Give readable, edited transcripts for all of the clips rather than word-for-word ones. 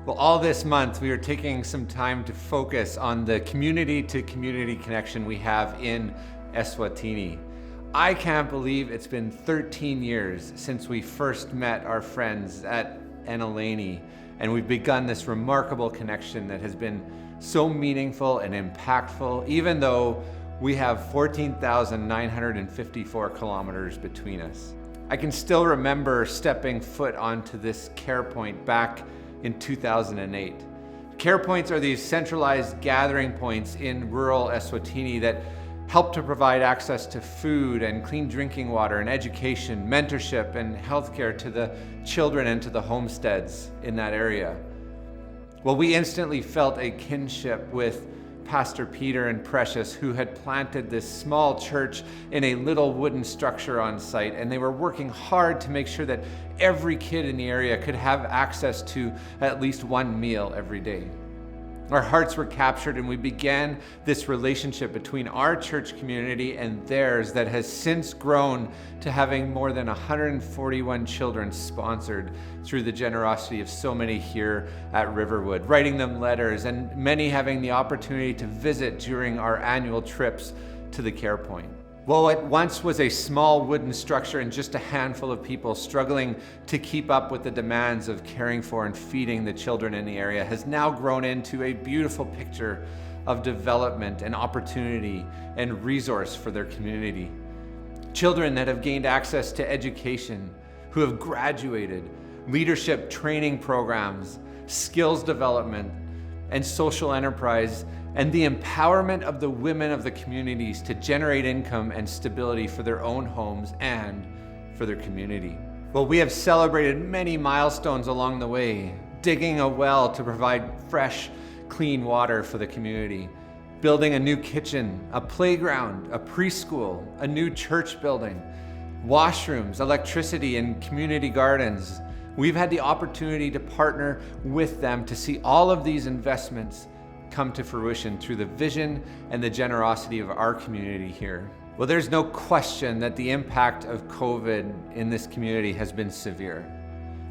Well, all this month, we are taking some time to focus on the community-to-community connection we have in Eswatini. I can't believe it's been 13 years since we first met our friends at Enaleni, and we've begun this remarkable connection that has been so meaningful and impactful, even though we have 14,954 kilometers between us. I can still remember stepping foot onto this care point back in 2008. Care points are these centralized gathering points in rural Eswatini that help to provide access to food and clean drinking water and education, mentorship and healthcare to the children and to the homesteads in that area. Well, we instantly felt a kinship with Pastor Peter and Precious, who had planted this small church in a little wooden structure on site, and they were working hard to make sure that every kid in the area could have access to at least one meal every day. Our hearts were captured, and we began this relationship between our church community and theirs that has since grown to having more than 141 children sponsored through the generosity of so many here at Riverwood, writing them letters, and many having the opportunity to visit during our annual trips to the care point. Well, it once was a small wooden structure and just a handful of people struggling to keep up with the demands of caring for and feeding the children in the area has now grown into a beautiful picture of development and opportunity and resource for their community. Children that have gained access to education, who have graduated, leadership training programs, skills development, and social enterprise, and the empowerment of the women of the communities to generate income and stability for their own homes and for their community. Well, we have celebrated many milestones along the way, digging a well to provide fresh, clean water for the community, building a new kitchen, a playground, a preschool, a new church building, washrooms, electricity, and community gardens. We've had the opportunity to partner with them to see all of these investments come to fruition through the vision and the generosity of our community here. Well, there's no question that the impact of COVID in this community has been severe.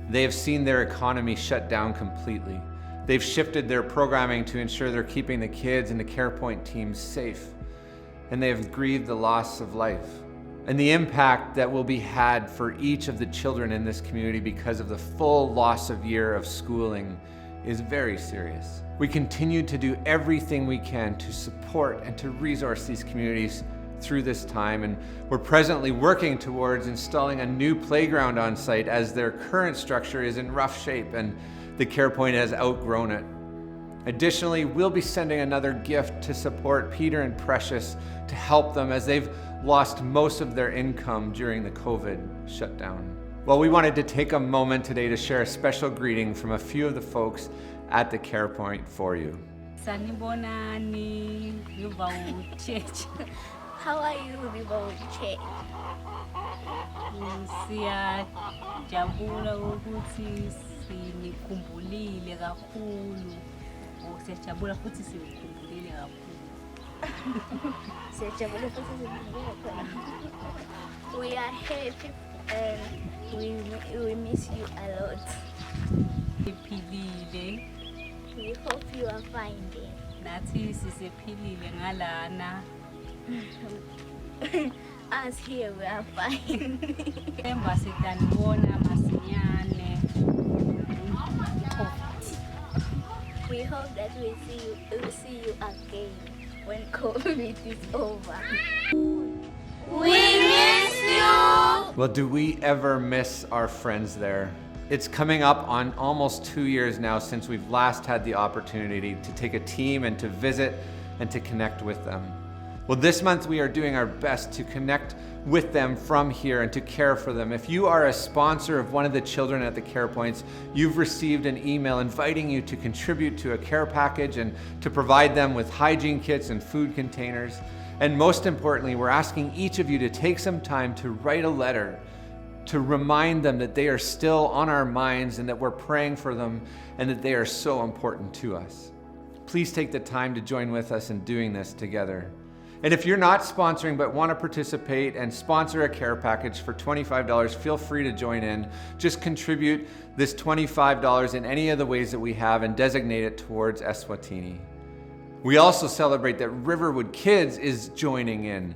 They have seen their economy shut down completely. They've shifted their programming to ensure they're keeping the kids and the care point teams safe. And they have grieved the loss of life and the impact that will be had for each of the children in this community because of the full loss of year of schooling is very serious. We continue to do everything we can to support and to resource these communities through this time, and we're presently working towards installing a new playground on site as their current structure is in rough shape and the care point has outgrown it. Additionally, we'll be sending another gift to support Peter and Precious to help them as they've lost most of their income during the COVID shutdown. Well, we wanted to take a moment today to share a special greeting from a few of the folks at the care point for you. Sanibonani, Riverwood Church. How are you, Riverwood Church? Siyajabula ukuthi sinikhumbulile kakhulu. Siyajabula futhi sinikhumbulile kakhulu. Siyajabula futhi sinikhumbulile kakhulu. We are happy and we miss you a lot. Siphilile. We hope you are fine there. Nathi sisephilile ngalana. Us here we are fine. Emva sitanibona masinyane. We hope that we will see you again when COVID is over. We miss you! Well, do we ever miss our friends there? It's coming up on almost 2 years now since we've last had the opportunity to take a team and to visit and to connect with them. Well, this month we are doing our best to connect with them from here and to care for them. If you are a sponsor of one of the children at the care points, you've received an email inviting you to contribute to a care package and to provide them with hygiene kits and food containers. And most importantly, we're asking each of you to take some time to write a letter to remind them that they are still on our minds and that we're praying for them and that they are so important to us. Please take the time to join with us in doing this together. And if you're not sponsoring but want to participate and sponsor a care package for $25, feel free to join in. Just contribute this $25 in any of the ways that we have and designate it towards Eswatini. We also celebrate that Riverwood Kids is joining in.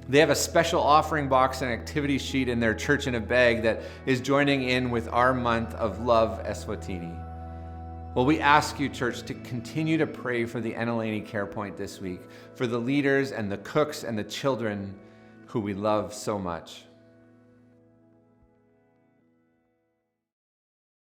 They have a special offering box and activity sheet in their church in a bag that is joining in with our month of Love Eswatini. Well, we ask you, church, to continue to pray for the Enaleni Care Point this week, for the leaders and the cooks and the children who we love so much.